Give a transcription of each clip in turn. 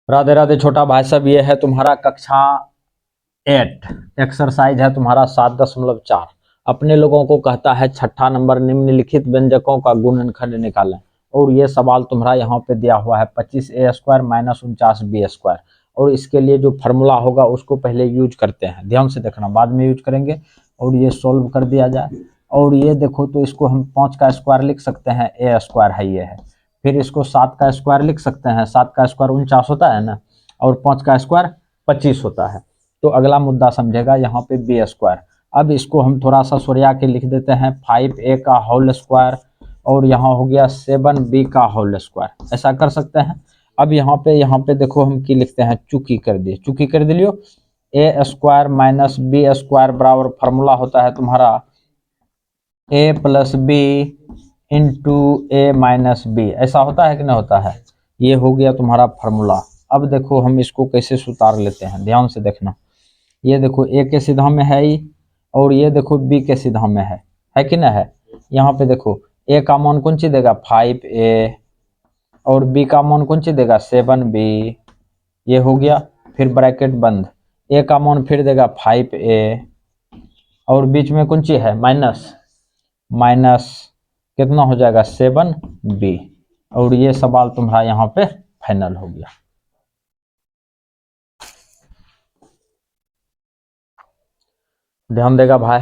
राधे राधे छोटा भाई साहब, ये है तुम्हारा कक्षा 8 एक्सरसाइज है तुम्हारा 7.4। अपने लोगों को कहता है छठा नंबर निम्नलिखित व्यंजकों का गुणनखंड निकालें। और ये सवाल तुम्हारा यहाँ पे दिया हुआ है 25a² माइनस 49b²। और इसके लिए जो फार्मूला होगा उसको पहले यूज करते हैं, ध्यान से देखना, बाद में यूज करेंगे। और ये सोल्व कर दिया जाए। और ये देखो तो इसको हम 5 का स्क्वायर लिख सकते हैं, a² है ये है। फिर इसको 7 का स्क्वायर लिख सकते हैं, 7 का स्क्वायर 49 होता है ना, और 5 का स्क्वायर 25 होता है। तो अगला मुद्दा समझेगा यहाँ पे b²। अब इसको हम थोड़ा सा सरिया के लिख देते हैं 5a का होल स्क्वायर, और यहाँ हो गया 7b का होल स्क्वायर, ऐसा कर सकते हैं। अब यहाँ पे देखो हम की लिखते हैं, चूकी कर दिए, चूकी कर दिलियो। a² माइनस b² बराबर फार्मूला होता है तुम्हारा a plus B into A minus B, ऐसा होता है कि नहीं होता है। ये हो गया तुम्हारा फार्मूला। अब देखो हम इसको कैसे सुतार लेते हैं, ध्यान से देखना। ये देखो ए के सीधा में है ही, और ये देखो बी के सीधा में है कि ना है। यहाँ पे देखो ए का मान कौन सी देगा 5a, और बी का मान कौन सी देगा 7b। ये हो गया, फिर ब्रैकेट बंद। ए का मान फिर देगा 5a, और बीच में कौन सी है माइनस, माइनस कितना हो जाएगा 7b। और ये सवाल तुम्हारा यहाँ पे फाइनल हो गया। ध्यान देगा भाई,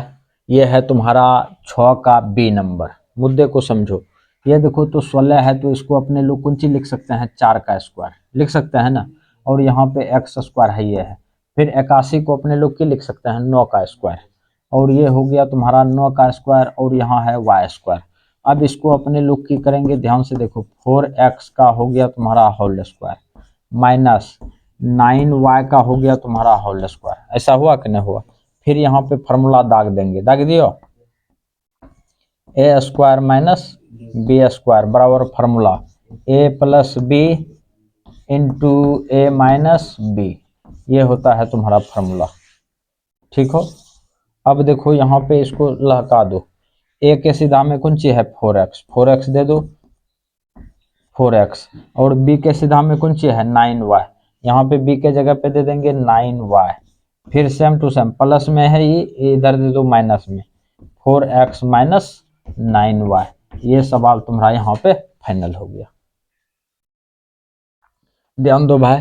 ये है तुम्हारा 6 का बी नंबर। मुद्दे को समझो। ये देखो तो 16 है, तो इसको अपने लोग कौन सी लिख सकते हैं, 4 का स्क्वायर लिख सकते हैं ना। और यहाँ पे x² है ये है। फिर 81 को अपने लोग की लिख सकते हैं 9 का स्क्वायर, और ये हो गया तुम्हारा 9 का स्क्वायर, और यहाँ है y²। अब इसको अपने लोग की करेंगे, ध्यान से देखो 4x का हो गया तुम्हारा होल स्क्वायर, माइनस 9y का हो गया तुम्हारा होल स्क्वायर, ऐसा हुआ कि नहीं हुआ। फिर यहाँ पे फार्मूला दाग देंगे, दाग दियो a² माइनस b² बराबर formula a plus B into A minus B, ये होता है तुम्हारा फार्मूला। ठीक हो। अब देखो यहाँ पे इसको लहका दो। a के सीधा में कौन सी है 4x, 4x दे दो 4x, और b के सीधा में कौन सी है 9y, यहाँ पे b के जगह पे दे देंगे 9y। फिर सेम टू सेम प्लस में है ये इधर दे दो माइनस में, 4x माइनस 9y। ये सवाल तुम्हारा यहाँ पे फाइनल हो गया। ध्यान दो भाई,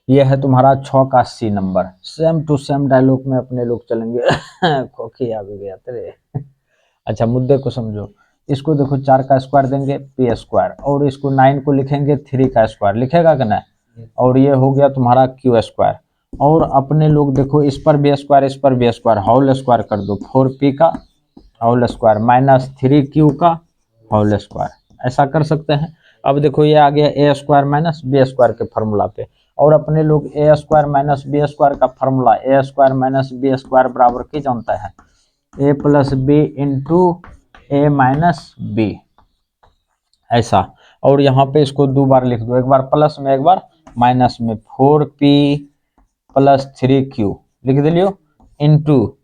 ये है तुम्हारा 6 का सी number. Same to same dialogue में अपने लोग चलेंगे। खोखी आ भी गया तेरे। अच्छा मुद्दे को समझो। इसको देखो 4 का स्क्वायर देंगे p², और इसको 9 को लिखेंगे 3 का स्क्वायर, लिखेगा कि नहीं। और ये हो गया तुम्हारा q²। और अपने लोग देखो इस पर b², इस पर b², होल स्क्वायर कर दो 4p का होल स्क्वायर माइनस 3q का होल स्क्वायर, ऐसा कर सकते हैं। अब देखो ये आ गया a² माइनस b² के फार्मूला पे। और अपने लोग a² माइनस b² का फार्मूला a² माइनस b² बराबर की जानता है a plus B into A minus B, ऐसा। और यहाँ पे इसको 2 बार लिख दो, एक बार प्लस में एक बार माइनस में, 4p प्लस 3q लिख दिलियो इंटू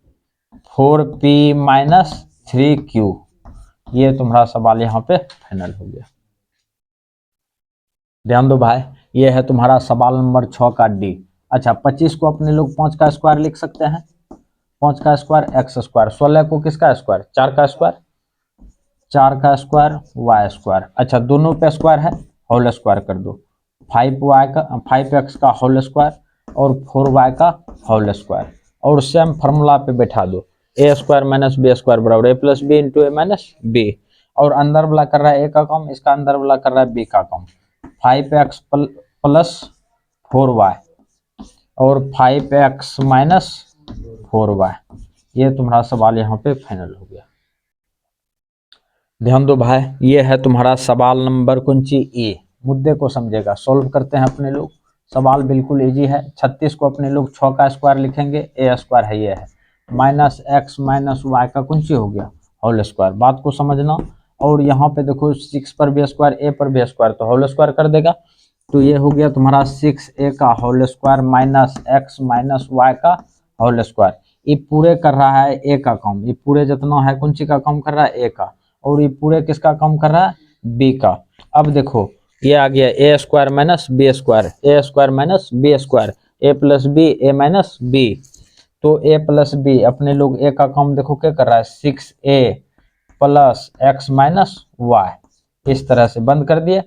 4p माइनस 3q। ये तुम्हारा सवाल यहाँ पे फाइनल हो गया। ध्यान दो भाई, ये है तुम्हारा सवाल नंबर 6 का डी। अच्छा 25 को अपने लोग 5 का स्क्वायर लिख सकते हैं, 5 का स्क्वायर x², 16 को किसका स्क्वायर 4 का स्क्वायर, 4 का स्क्वायर y²। अच्छा दोनों पे स्क्वायर है, होल स्क्वायर कर दो, 5x का होल स्क्वायर और 4y का होल स्क्वायर, और सेम फार्मूला पे बैठा दो a² माइनस b² बराबर a plus B into A minus B. और अंदर वाला कर रहा है a का कम, इसका अंदर वाला कर रहा है b का कम, 5x प्लस 4y और 5x माइनस 4y। ये तुम्हारा सवाल यहाँ पे फाइनल हो गया। ध्यान दो भाई, ये है तुम्हारा सवाल नंबर कौन सी ए। मुद्दे को समझेगा, सॉल्व करते हैं अपने लोग। सवाल बिल्कुल इजी है। 36 को अपने लोग 6 का स्क्वायर लिखेंगे, a² है ये है, माइनस x माइनस y का कौन सी हो गया होल स्क्वायर, बात को समझना। और यहाँ पे देखो 6 पर b², a पर b² तो होल स्क्वायर कर देगा, तो ये हो गया तुम्हारा 6a का whole square minus x minus y का होल स्क्वायर। ये पूरे कर रहा है a का कम, ये पूरे जितना है कौन सी का कम कर रहा है a का, और ये पूरे किसका कम कर रहा है b का। अब देखो ये आ गया ए square minus b square, A square minus b square, A plus b a minus b. तो ए प्लस बी अपने लोग ए का काम देखो क्या कर रहा है, 6a plus x minus Y, इस तरह से बंद कर दिए।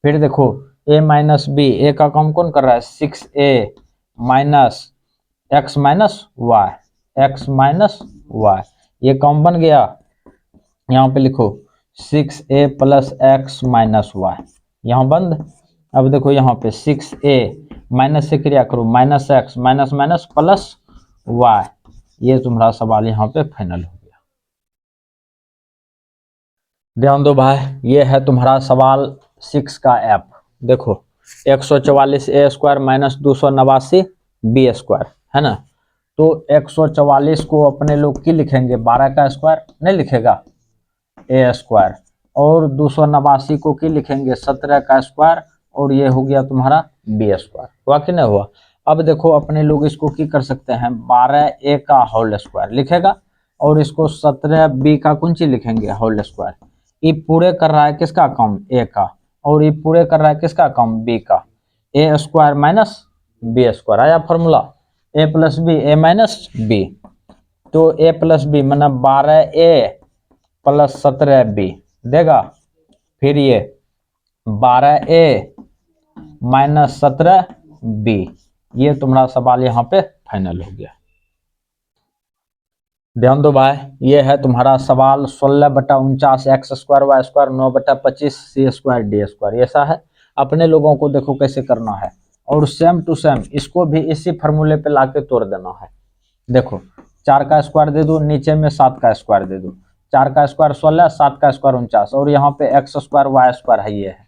फिर देखो ए माइनस बी, ए का काम कौन कर रहा है, 6a minus x minus y, x minus y, ये काम बन गया। यहाँ पे लिखो 6a plus x minus Y, यहाँ बंद। अब देखो यहाँ पे 6a माइनस से क्रिया करो, minus x minus minus plus y, ये तुम्हारा सवाल यहाँ पे फाइनल हो गया। ध्यान दो भाई, ये है तुम्हारा सवाल 6 का ऐप। देखो 144 ए स्क्वायर माइनस 289 बी स्क्वायर है ना। तो 144 को अपने लोग की लिखेंगे 12 का स्क्वायर, नहीं लिखेगा ए स्क्वायर, और 289 को की लिखेंगे 17 का स्क्वायर, और ये हो गया तुम्हारा बी स्क्वायर। हुआ कि नहीं हुआ। अब देखो अपने लोग इसको की कर सकते हैं, 12a का होल स्क्वायर लिखेगा, और इसको 17b का कुंची लिखेंगे होल स्क्वायर। ये पूरे कर रहा है किसका काम, a का, और ये पूरे कर रहा है किसका काम, b का। A square minus b square आया formula, a plus b a minus b. तो a प्लस बी मतलब 12a प्लस 17b देगा। फिर ये 12a माइनस 17b, ये तुम्हारा सवाल यहाँ पे फाइनल हो गया। ध्यान दो भाई, ये है तुम्हारा सवाल 16/49 एक्स स्क्वायर वाई स्क्वायर 9/25 सी स्क्वायर डी स्क्वायर, ऐसा है। अपने लोगों को देखो कैसे करना है, और सेम टू सेम इसको भी इसी फार्मूले पे लाके तोड़ देना है। देखो 4 का स्क्वायर दे दो, नीचे में 7 का स्क्वायर दे दो, 4 का स्क्वायर 16, 7 का स्क्वायर 49, और यहाँ पे एक्स स्क्वायर वाई स्क्वायर है, ये है,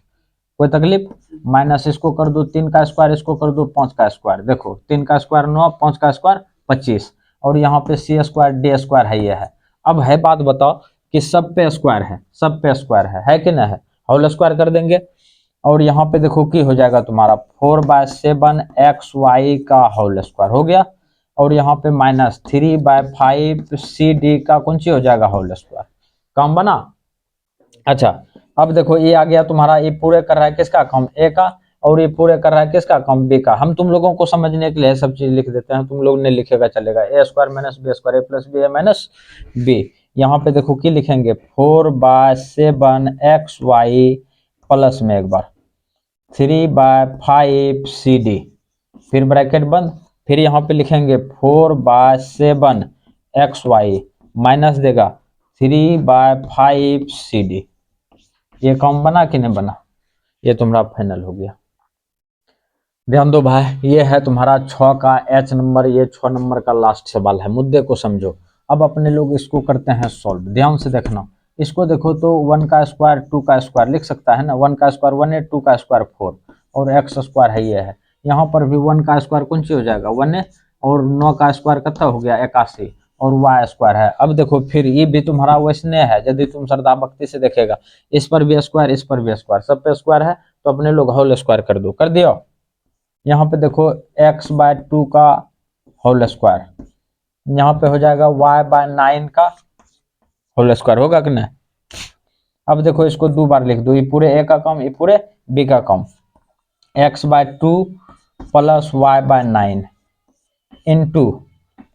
कोई तकलीफ। माइनस इसको कर दो 3 का स्क्वायर, इसको कर दो 5 का स्क्वायर। देखो 3 का स्क्वायर 9, 5 का स्क्वायर 25, और यहाँ पे सी स्क्वायर डी स्क्वायर है, ये है। अब है बात बताओ कि सब पे स्क्वायर है, सब पे स्क्वायर है कि नहीं है, होल स्क्वायर कर देंगे। और यहाँ पे देखो की हो जाएगा तुम्हारा 4/7 एक्स वाई का होल स्क्वायर हो गया, और यहाँ पे माइनस 3/5 सी डी का कौन सी हो जाएगा होल स्क्वायर। काम बना। अच्छा अब देखो ये आ गया तुम्हारा, ये पूरे कर रहा है किसका काम, ए का, और ये पूरे कर रहा है किसका काम, बी का। हम तुम लोगों को समझने के लिए सब चीज लिख देते हैं, तुम लोग ने लिखेगा चलेगा, ए square minus b square A plus b a minus B. यहाँ पे देखो की लिखेंगे 4/7 एक्स वाई प्लस में एक बार 3/5 सी डी, फिर ब्रैकेट बंद। फिर यहाँ पे लिखेंगे 4/7 एक्स वाई माइनस देगा 3/5 सी डी। ये काम बना कि नहीं बना, ये तुम्हारा फाइनल हो गया। ध्यान दो भाई, ये है तुम्हारा 6 का एच नंबर, ये 6 नंबर का लास्ट सवाल है। मुद्दे को समझो। अब अपने लोग इसको करते हैं सॉल्व, ध्यान से देखना। इसको देखो तो 1 का स्क्वायर 2 का स्क्वायर लिख सकता है ना, 1 का स्क्वायर 1 है, 2 का स्क्वायर 4, और एक्स स्क्वायर है ये है। यहाँ पर भी 1 का स्क्वायर कौन सी हो जाएगा 1 है, और 9 का स्क्वायर कितना हो गया 81, और वाई स्क्वायर है। अब देखो फिर ये भी तुम्हारा वैसने है, यदि तुम श्रद्धा भक्ति से देखेगा, इस पर भी स्क्वायर इस पर भी स्क्वायर, सब पे स्क्वायर है, तो अपने लोग होल स्क्वायर कर दो, कर दियो। यहाँ पे देखो x/2 का होल स्क्वायर, यहाँ पे हो जाएगा y/9 का होल स्क्वायर, होगा कि नहीं। अब देखो इसको 2 बार लिख दो, ये पूरे a का कम ये पूरे b का कम, x/2 plus y/9 into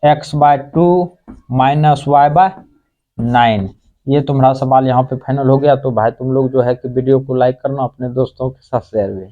x/2 minus y/9। ये तुम्हारा सवाल यहाँ पे फाइनल हो गया। तो भाई तुम लोग जो है कि वीडियो को लाइक करना, अपने दोस्तों के साथ शेयर भी।